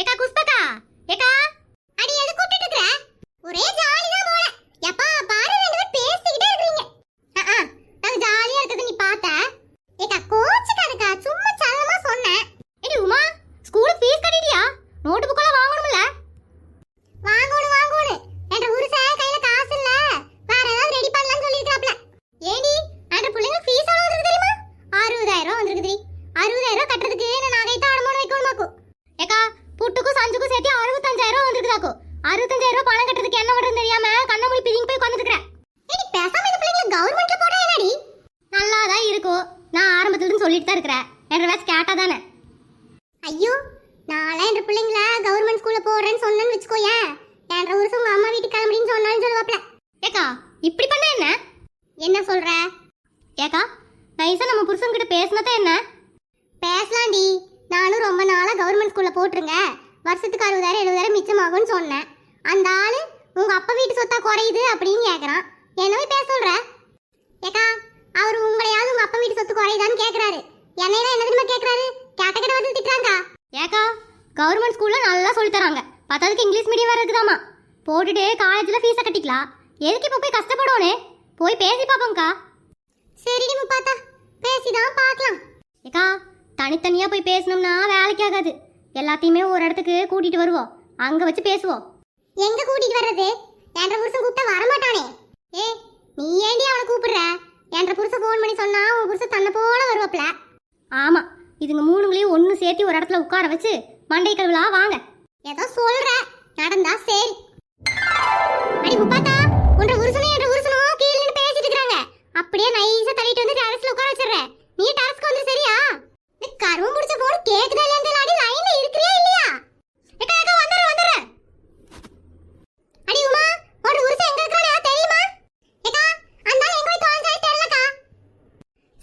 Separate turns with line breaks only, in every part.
ஏக்கா குஷ்பக்கா, ஏக்கா அடி எது கூப்பிட்டு இருக்கற? ஒரே ஜாலி தான் போல. எப்பா பாரு ரெண்டு பேரும் பேசிக்கிட்டே இருக்கீங்க. நான் ஜாலியா இருக்கது நீ பாத்த. ஏக்கா கோச்சுக்காதக்கா, சும்மா சல்லமா சொன்னேன். ஏடி உமா, ஸ்கூல் ஃபீஸ் கட்டிட்டியா? நோட் புக் எல்லாம் வாங்கணும்ல? வாங்கணும். என்ற ஊருசே கையில காசு இல்ல. வேற ஏதாவது ரெடி பண்ணலாம்னு சொல்லிருக்காப்ல. ஏடி அந்த புள்ளைங்க ஃபீஸ் எவ்வளவு வந்திருக்கு தெரியுமா? 60000 வந்திருக்குடி. 60000 கட்டறதுக்கு நான் நகைத்த அடமான வைக்கணுமாக்கு. ஏக்கா புட்டுக்கும் சஞ்சுக்கும் சேர்த்து 65000 வந்திருக்குதாக்கு. 65000 பணம் கட்டறதுக்கு என்ன பண்றது தெரியாம கண்ணமூடி பிதிங்கி போய் உட்கார்ந்துட்டேன். ஏடி பேசாம இந்த பிள்ளைங்க கவர்மெண்ட்ல போடா என்னடி? நல்லா தான் இருக்கும். நான் ஆரம்பத்துல இருந்து சொல்லிட்டு தான் இருக்கறேன். என்ற வாஸ் கேட்டா தானே. ஐயோ நாளை இந்த பிள்ளைங்கள கவர்மெண்ட் ஸ்கூல்ல போறேன்னு சொன்னேன்னு வெச்சுக்கோயே. என்ற வருஷம் உங்க அம்மா வீட்டுக்கு கிளம்பின்னு சொன்னாலும் சொல்லுவாப்ல. ஏக்கா இப்படி பண்ண என்ன சொல்ற? ஏக்கா நைஸா நம்ம புருஷன் கிட்ட பேசினதா என்ன? பேசலாம்டி. நானும் ரொம்ப நாளா கவர்மெண்ட் ஸ்கூல்ல போட்டுருங்க, வருஷத்துக்கு 60000 70000 மிச்சமாகும்னு சொன்னேன். அந்த ஆளு உங்க அப்பா வீட்டு சொத்தா குறையுது அப்படின்னு கேக்குறான். என்னவே பேச சொல்ற? ஏக்கா அவர் உங்களையாவது உங்க அப்பா வீட்டு சொத்து குறையுதான்னு கேக்குறாரு. என்னையெல்லாம் என்ன தெரியுமா கேக்குறாரு? கேட்ட கிட்ட வந்து திட்டுறாங்க. ஏக்கா கவர்மெண்ட் ஸ்கூல்ல நல்லா சொல்லி தராங்க. பத்தாவதுக்கு இங்கிலீஷ் மீடியம் வேற இருக்குதாமா. போட்டுட்டு காலேஜ்ல ஃபீஸை கட்டிக்கலாம். எதுக்கு இப்போ போய் கஷ்டப்படோனே? போய் பேசி பாப்போம்க்கா. சரிடி முப்பாத்தா, பேசிதான் பார்க்கலாம். ஏக்கா தனித்தனியா போய் பேசணும்னா வேலைக்கு ஆகாது. எல்லாத்தையுமே ஒரு இடத்துக்கு கூட்டிட்டு வருவோம், அங்க வச்சு பேசுவோம். எங்க கூட்டிட்டு வர்றது? என்ற புருஷன் கூப்பிட்டா வரமாட்டானே. ஏ நீ ஏண்டி அவனை கூப்பிடுற? என்ற புருஷன் ஃபோன் பண்ணி சொன்னா உன் புருஷன் தன்னை போல வருவாப்ல. ஆமா, இதுங்க மூணுங்களையும் ஒன்னு சேர்த்து ஒரு இடத்துல உட்கார வச்சு மண்டை கழுவலாம் வாங்க. ஏதோ சொல்ற, நடந்தா சரி. அடி முப்பாத்தா, உன்ற புருஷனும் என்ற புருஷனும் கீழ நின்னு பேசிட்டு இருக்காங்க. அப்படியே நைஸா தள்ளிட்டு வந்து டெரஸ்ல உட்கார வச்சிடுறேன். நீ டெரஸ்க்கு வந்து சரியா? இந்த கருவம் முடிச்ச போன் கேக்குதா இல்லையா? அடி லைன்ல இருக்கறியா இல்லையா? ஏக்கா வந்துறேன். அடி உமா, உன்ற புருஷன் எங்க இருக்கானே தெரியுமா? ஏக்கா அந்த எங்க போய் தொலைஞ்சாய் தெரியலக்கா.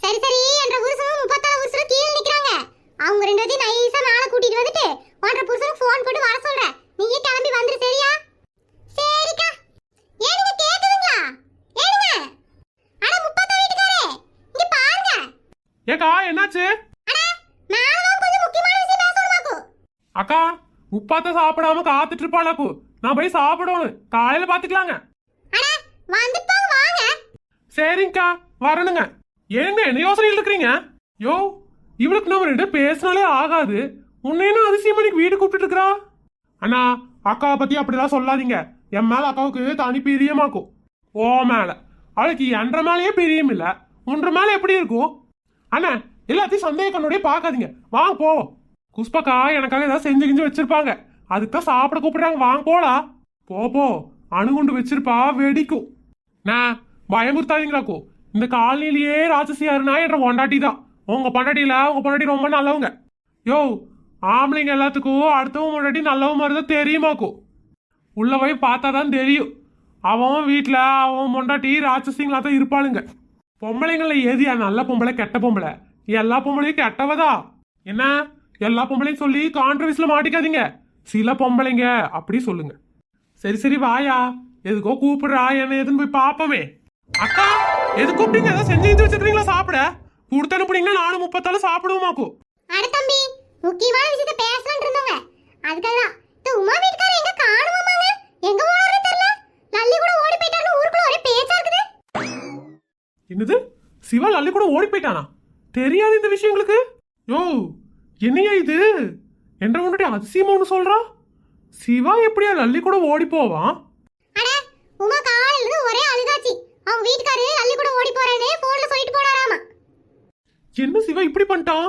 சரி என்ற புருஷனும் முப்பாத்தா புருஷனும் கீழ நிக்கறாங்க. அவங்க ரெண்டு பேரும் நைஸா மேல கூட்டிட்டு வந்துட்டு உன்ற புருஷனுக்கு ஃபோன் போட்டு வர சொல்றேன். நீயே கிளம்பி வந்துரு சரியா? சரிக்கா. ஏனுங்க கேக்குதுங்களா? ஏனுங்க அட முப்பாத்தா வீட்டுக்காரே இங்க பாருங்க.
ஏக்கா என்னாச்சு?
அட நான் கொஞ்சம் முக்கியமான விஷயம் பேசணுமாக்கு.
அக்கா முப்பாத்த சாப்பிடாம காத்துட்டு இருப்பாளாக்கு. நான் போய் சாப்பிடணும், காலையில பாத்துக்கலாங்க.
அட வந்துட்டு வாங்க.
சரிங்கக்கா வரணுங்க. ஏங்க என்ன யோசனையில் இருக்கிறீங்க? யோ இவளுக்கு நம்ம ரெண்டு பேசினாலே ஆகாது. உன்னையும் அதிசயம் பண்ணி வீடு கூப்பிட்டு இருக்கிறா. அண்ணா அக்காவை பத்தி அப்படிலாம் சொல்லாதீங்க. என் மேல அக்காவுக்கு தனி பிரியமாக்கும். ஓ மேல அவளுக்கு என்ற மேலேயே பிரியம் இல்ல, உன்ற மேல எப்படி இருக்கும்? அண்ணா எல்லாத்தையும் சந்தேக கண்ணுடைய பாக்காதீங்க. வாங்க போ. குஷ்பக்கா எனக்காக ஏதாவது செஞ்சு கிஞ்சு வச்சிருப்பாங்க, அதுக்குதான் சாப்பிட கூப்பிடுறாங்க. வாங்க போலா. போ அணுகுண்டு வச்சிருப்பா, வெடிக்கும். நான் பயமுறுத்தாதீங்களாக்கோ. இந்த காலனிலேயே ராட்சசியாருனா என்ற பொண்டாட்டி தான். உங்க பொண்டாட்டியில உங்க பொண்டாட்டி ரொம்ப நல்லவங்க. யோ ஆம்பளைங்க எல்லாத்துக்கும் அடுத்தவங்க பொண்டாட்டி நல்லவங்க மாதிரி தான் தெரியுமாக்கும். உள்ள போய் பார்த்தாதான் தெரியும். அவன் வீட்டுல அவன் பொண்டாட்டி ராட்சசிங்களா தான் இருப்பாளுங்க. பொம்பளைங்கள ஏதியா நல்ல பொம்பளை கெட்ட பொம்பளை? எல்லா பொம்பளையும் கெட்டவதா என்ன? எல்லா பொம்பளையும் சொல்லி கான்ட்ரவர்சில மாட்டிக்காதீங்க. சில பொம்பளைங்க அப்படி சொல்லுங்க. சரி வாயா, எதுக்கோ கூப்பிடுறா, என்ன எதுன்னு போய் பாப்போமே. அக்கா எது கூப்பிட்டீங்க? ஏதாவது செஞ்சு வச்சிருக்கீங்களா? சாப்பிட கொடுத்து அனுப்புனீங்கன்னா நானும் முப்பத்தாலும் சாப்பிடுவோமாக்கும்.
அட தம்பி, முக்கியமான விஷயத்தை பேசலாம்னு இருந்தோங்க. அதுக்காக தான் இந்த உமா வீட்டுக்காரர் எங்க காணுமாமாங்க? எங்க போறாருன்னு தெரியல. லல்லி கூட ஓடி போயிட்டாருன்னு ஊருக்குள்ள ஒரே பேச்சா இருக்குது.
என்னது? சிவா லல்லி கூட ஓடி போயிட்டானா? தெரியாது இந்த விஷயங்களுக்கு. யோ என்னையா இது? என்ற முன்னாடி அதிசயமா ஒன்று சொல்றா. சிவா எப்படியா லல்லி கூட ஓடி போவான்?
அட உமா காலையில இருந்து ஒரே அழுகாச்சி. அவங்க வீட்டுக்காரர் லல்லி கூட ஓடி போறேன்னு போன்ல சொல்லிட்டு போறாராமா.
என்ன சிவா இப்படி பண்ணிட்டான்?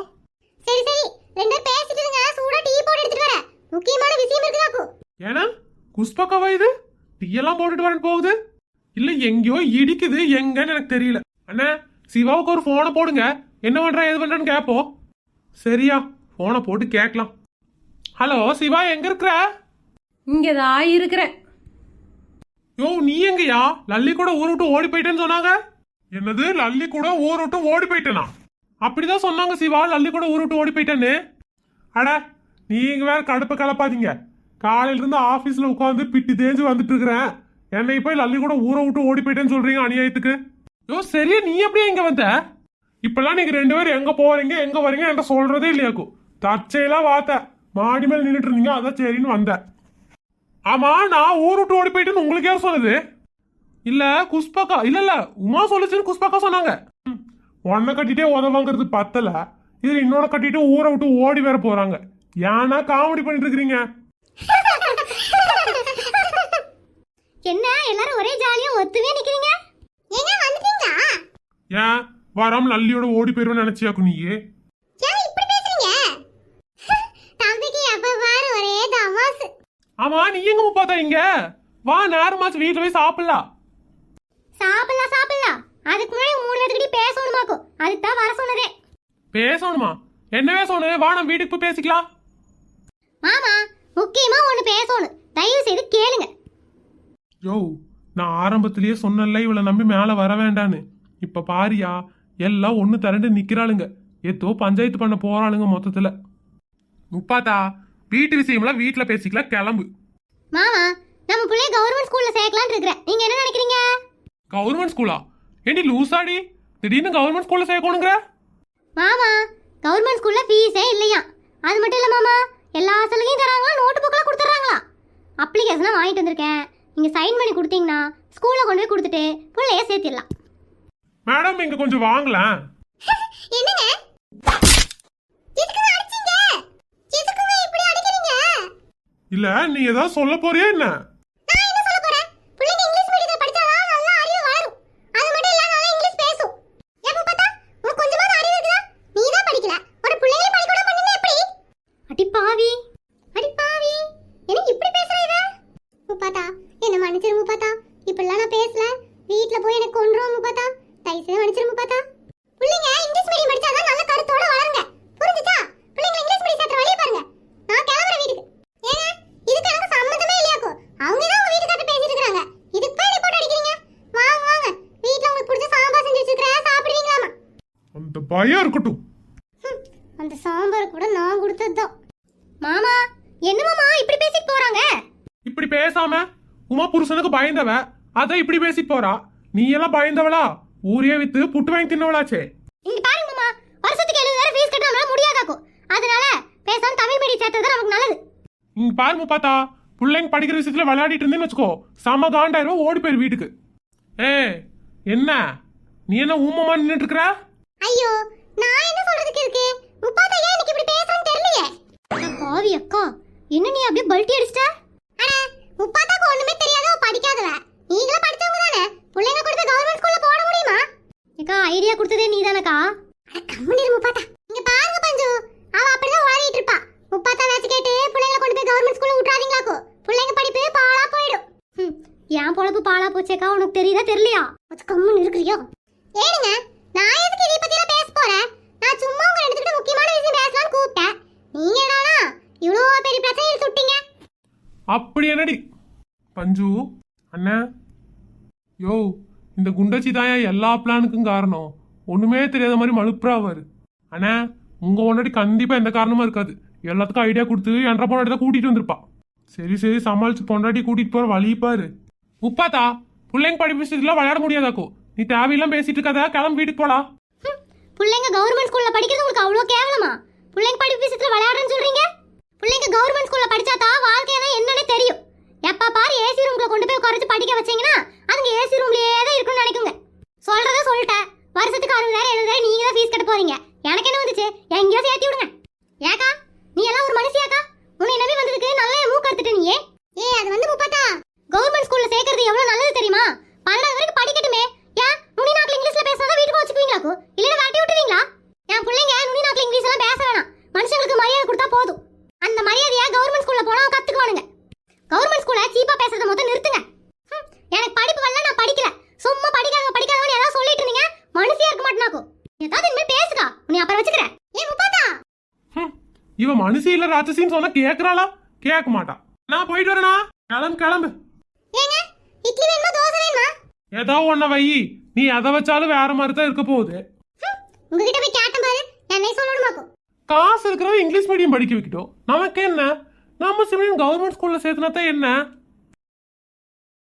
சரி ரெண்டு பேரும் பேசிட்டு இருங்க, சூடா டீ போட்டு எடுத்துட்டு வரேன். முக்கியமான விஷயம் இருக்குதாக்கு.
ஏன்னா குஷ்பக்காவா இது டீ எல்லாம் போட்டுட்டு வரேன்னு போகுது? இல்ல எங்கேயோ இடிக்குது, எங்கன்னு எனக்கு தெரியல. அண்ணா சிவாவுக்கு ஒரு போனை போடுங்க, என்ன பண்றா எது பண்றான்னு கேப்போம். சரியா, போனை போட்டு கேட்கலாம். ஹலோ சிவா, எங்க இருக்கிற?
இங்கதான் இருக்கிறேன்.
யோ நீ எங்கயா? லல்லி கூட ஊர் விட்டு ஓடி போயிட்டேன்னு சொன்னாங்க. என்னது லல்லி கூட ஊர் விட்டு ஓடி போயிட்டேனா? அப்படிதான் சொன்னாங்க சிவா, லல்லி கூட ஊர் விட்டு ஓடி போயிட்டேன்னு. அட நீங்க வேற கடுப்ப கலப்பாதீங்க. காலையில இருந்து ஆபீஸ்ல உட்காந்து பிட்டி தேஞ்சு வந்துட்டு இருக்கிறேன். என்னை போய் லல்லி கூட ஊரை விட்டு ஓடி போயிட்டேன்னு சொல்றீங்க அநியாயத்துக்கு. யோ சரியா, நீ எப்படியா இங்க வந்த? இப்பெல்லாம் நீங்க ரெண்டு பேரும் எங்க போறீங்க எங்க வரீங்க என்கிட்ட சொல்றதே இல்லையாக்கும். தற்செயலா வார்த்தை மாடி மேல நின்றுட்டு இருந்தீங்க, அதான் சரின்னு வந்தேன். ஆமா, நான் ஊர் விட்டு ஓடி போயிட்டுன்னு உங்களுக்கு யார் சொன்னது? இல்ல குஷ்பாக்கா, இல்ல உமா சொல்லுச்சுன்னு குஷ்பாக்கா சொன்னாங்க. உன்னை கட்டிட்டே உதவாங்கிறது பத்தல, இதுல இன்னொன்னு கட்டிட்டு ஊரை விட்டு ஓடி வேற போறாங்க. ஏன்னா காமெடி பண்ணிட்டு இருக்கிறீங்க.
என்ன எல்லாரும் ஒரே ஜாலியா ஒத்துவே நிக்கிறீங்க? ஏங்க வந்துட்டீங்களா?
ஏன் வராம நல்லியோட ஓடி போயிருவேன்னு நினைச்சியாக்கு நீ?
ஏன் இப்படி பேசுறீங்க? தம்பிக்கு எப்ப பாரு ஒரே தமாசு.
ஆமா, நீ எங்க பார்த்தா இங்க வா, நேரமாச்சு வீட்டுல போய் சாப்பிடலாம்.
சாப்பிடலாம். அதுக்கு முன்னாடி 3 பேர்கிட்ட பேசணுமாக்கும், அதுக்கு தான் வர சொன்னதே.
பேசணுமா? என்னவே சொன்னது? வா, நம்ம வீட்டுக்கு போய் பேசிக்கலாம்.
மாமா, முக்கியமா ஒண்ணு பேசணும், தயவு செய்து கேளுங்க.
யோ, நான் ஆரம்பத்திலேயே சொன்னல இவளை நம்பி மேல வர வேண்டான்னு. இப்ப பாரியா, எல்லாம் ஒண்ணு திரண்டு நிக்கிறாளுங்க. ஏதோ பஞ்சாயத்து பண்ண போறாளுங்க மொத்தத்துல. முப்பாத்தா, வீட்டு விஷயம்லாம் வீட்டுல பேசிக்கலாம், கிளம்பு.
மாமா, நம்ம புள்ளைய கவர்மெண்ட் ஸ்கூல்ல சேர்க்கலாம்னு இருக்கறேன். நீங்க என்ன நினைக்கிறீங்க?
கவர்மெண்ட் ஸ்கூலா? ஏண்டி லூசாடி, திடீர்னு கவர்மெண்ட் ஸ்கூல்ல சேர்க்கணுங்கிற?
மாமா, கவர்மெண்ட் ஸ்கூல்ல ஃபீஸே இல்லையா. அது மட்டும் இல்ல மாமா, எல்லா சலுகையும் தராங்களா, நோட் புக்லாம் கொடுத்துறாங்களா. அப்ளிகேஷன்லாம் வாங்கிட்டு வந்திருக்கேன். நீங்க சைன் பண்ணி கொடுத்தீங்கன்னா ஸ்கூல்ல கொண்டு போய் கொடுத்துட்டு புள்ளைய சேர்த்திடலாம்.
மேடம், இங்க கொஞ்சம் வாங்கலாம்.
என்னங்க? எதுக்கு அடிச்சீங்க? எதுக்குங்க இப்படி அடிக்கிறீங்க?
இல்ல, நீ ஏதாவது சொல்ல போறியா என்ன?
நான் என்ன சொல்ல போறேன்? புள்ளைங்க இங்கிலீஷ் மீடியத்துல படிச்சாதான் நல்லா அறிவு வளரும். அது மட்டும் இல்ல, நல்லா இங்கிலீஷ் பேசும். எப்ப பார்த்தா உனக்கு கொஞ்சமாவது அறிவு இருக்குதா? நீ தான் படிக்கல, ஒரு புள்ளைய பள்ளிக்கூடம் பண்ணினா எப்படி? அடி பாவி. என்ன இப்படி பேசுற இவ? முப்பாத்தா, என்ன மன்னிச்சிரு முப்பாத்தா. இப்படிலாம் நான் பேசல. வீட்ல போய் எனக்கு கொன்றும் முப்பாத்தா. தயவுசெய்து மன்னிச்சிரு முப்பாத்தா. புள்ளைங்க இங்கிலீஷ் மீடியம் படிச்சாதான் நல்ல கருத்தோட வளருங்க. புரிஞ்சுச்சா? புள்ளைங்க இங்கிலீஷ் மீடியம் சேர்த்து வழிய பாருங்க. நான் கிளம்புறேன் வீட்டுக்கு. ஏங்க, இதுக்கு எனக்கு சம்மந்தமே இல்லையாக்கோ. அவங்க தான் உங்க வீட்டுக்கு பேசிட்டு இருக்காங்க. இதுக்கு போய் ரிப்போர்ட் அடிக்கிறீங்க. வாங்க, வீட்ல உங்களுக்கு பிடிச்ச சாம்பார் செஞ்சு வச்சிருக்கேன், சாப்பிடுவீங்களாமா?
அந்த பயம் இருக்கட்டும்.
அந்த சாம்பார் கூட நான் கொடுத்ததுதான். மாமா, என்ன மாமா இப்படி பேசிட்டு போறாங்க?
இப்படி பேசாம உமா புருஷனுக்கு பயந்தவ, அத இப்படி பேசி போறா. நீ எல்லாம் பயந்தவளா? ஊரே வித்து புட்டு வாங்கி தின்னவளாச்சே.
இங்க பாருங்க மாமா, வருஷத்துக்கு 70,000 ஃபீஸ் கட்ட நம்மளால முடியாதாக்கும். அதனால பேசாம தமிழ் மீடியம் சேர்த்தது நமக்கு நல்லது.
இங்க பாரு முப்பாத்தா, பிள்ளைங்க படிக்கிற விஷயத்துல விளையாடிட்டு இருந்தேன்னு வச்சுக்கோ, சம காண்டாயிரம், ஓடி போயிரு வீட்டுக்கு. என்ன நீ என்ன ஊமமா நின்னுட்டு இருக்கற?
ஐயோ, நான் என்ன சொல்றதுக்கு இருக்கு? முப்பாத்தா ஏன் இன்னைக்கு இப்படி பேசுறன்னு தெரியலையே. பாவி அக்கா, என்ன நீ அப்படியே பல்ட்டி அடிச்சிட்ட? அட, முப்பாத்தாக்கு ஒண்ணுமே தெரியாதோ, படிக்காதவ. நீங்களே படிச்சவங்க தானே. புள்ளைங்க கொடுத்து கவர்மெண்ட் ஸ்கூல்ல போட முடியுமா? அக்கா, ஐடியா கொடுத்ததே நீதானக்கா? அட கம்முனு முப்பாத்தா. இங்க பாருங்க பஞ்சு, அவ அப்படிதான் ஓடிட்டு இருப்பா. முப்பாத்தா வேச்சு கேட்டு புள்ளைங்க கொண்டு போய் கவர்மெண்ட் ஸ்கூல்ல விட்டுறாதீங்களாக்கோ. புள்ளைங்க படிப்பு பாழா போயிடும். ஏன் பொழப்பு பாழா போச்சேக்கா, உனக்கு தெரியுதா தெரியலையா? கம்முன்னு இருக்கிறியோ? ஏனுங்க, நான் எதுக்கு இதை பத்திலாம் பேச போறேன்? நான் சும்மா உங்க ரெண்டு கிட்ட முக்கியமான விஷயம் பேசலாம்னு கூப்பிட்டேன். நீங்க என்னடா இவ்ளோ பெரிய பிரச்சனை இழுத்து விட்டீங்க?
அப்படி என்னடி பஞ்சு அண்ணா? யோ, இந்த குண்டச்சி தாயா எல்லா பிளானுக்கும் காரணம். ஒண்ணுமே தெரியாத மாதிரி மழுப்புறாவாரு. அண்ணா, உங்க பொண்டாட்டி கண்டிப்பா எந்த காரணமும் இருக்காது. எல்லாத்துக்கும் ஐடியா கொடுத்து என்ற பொண்டாட்டி தான் கூட்டிட்டு வந்திருப்பா. சரி சமாளிச்சு பொண்டாட்டி கூட்டிட்டு போற வழி பாரு. முப்பாத்தா, பிள்ளைங்க படிப்பு விஷயத்துல விளையாட முடியாதாக்கோ. நீ தேவையெல்லாம் பேசிட்டு இருக்காத, கிளம்பி வீட்டுக்கு போடா.
புள்ளைங்க கவர்மெண்ட் ஸ்கூல்ல படிக்கிறது உங்களுக்கு அவ்வளோ கேவலமா? புள்ளைங்க படிப்பு விஷயத்துல விளையாடுறேன்னு சொல்றீங்க? புள்ளைங்க கவர்மெண்ட் ஸ்கூல்ல படிச்சாதான் வாழ்க்கையில என்னன்னு தெரியும். எப்ப பாரு ஏசி ரூம்ல கொண்டு போய் குறைச்சு படிக்க வச்சீங்கன்னா அதுங்க ஏசி ரூம்லயே தான் இருக்கும்னு நினைக்குங்க. சொல்றத சொல்லிட்டேன். வருஷத்துக்கு 60,000 70,000 நீங்க தான் ஃபீஸ் கட்ட போறீங்க. எனக்கு என்ன வந்துச்சு? எங்கேயோ சேர்த்தி விடுங்க. ஏக்கா, நீ எல்லாம் ஒரு மனுஷியாக்கா? உன்னை நம்பி வந்ததுக்கு நல்ல மூக்கு எடுத்துட்டு நீ. அது வந்து முப்பாத்தா, கவர்மெண்ட் ஸ்கூல்ல சேர்க்கறது எவ்வளவு நல்லது தெரியுமா? 12 வரைக்கும் படிக்கட்டுமே. ஏன் நுனி நாக்குல இங்கிலீஷ்ல பேசினா வீட்டுக்கு வச்சுக்குவீங்களாக்கோ, இல்லைன்னா வாட்டி விட்டுவீங்களா? என் பிள்ளைங்க நுனி நாக்குல இங்கிலீஷ் எல்லாம் பேச வேணாம். மனுஷங்களுக்கு மரியாதை கொடுத்தா போதும். அந்த மரியாதையா கவர்மெண்ட் ஸ்கூல்ல போனா கத்துக்குவானுங்க. கவர்மெண்ட் ஸ்கூல்ல சீப்பா பேசுறத மொத்தம் நிறுத்துங்க. எனக்கு படிப்பு வரல, நான் படிக்கல. சும்மா படிக்காதவன்னு ஏதாவது சொல்லிட்டு இருந்தீங்க, மனுஷியா இருக்க மாட்டேனாக்கோ. ஏதாவது இனிமே பேசுகா, உன்னை அப்புறம் வச்சுக்கிறேன். முப்பாத்தா,
இவ மனுஷி இல்ல ராட்சசின்னு சொன்னா கேக்குறாளா? கேட்க மாட்டா. நான் போயிட்டு வரேனா? கிளம்பு.
ஏங்க, இட்லி வேணுமா தோசை வேணுமா?
ஏதோ ஒன்ன வை. நீ எதை வச்சாலும் வேற மாதிரி தான் இருக்க போகுது.
உங்ககிட்ட போய் கேட்டேன் பாரு, என்னை சொல்லணுமாக்கும்.
காசு இருக்கிறவங்க இங்கிலீஷ் மீடியம் படிக்க வைக்கட்டும், நமக்கு என்ன? நம்ம சிவன் கவர்மெண்ட் ஸ்கூல்ல சேர்த்துனா தான் என்ன?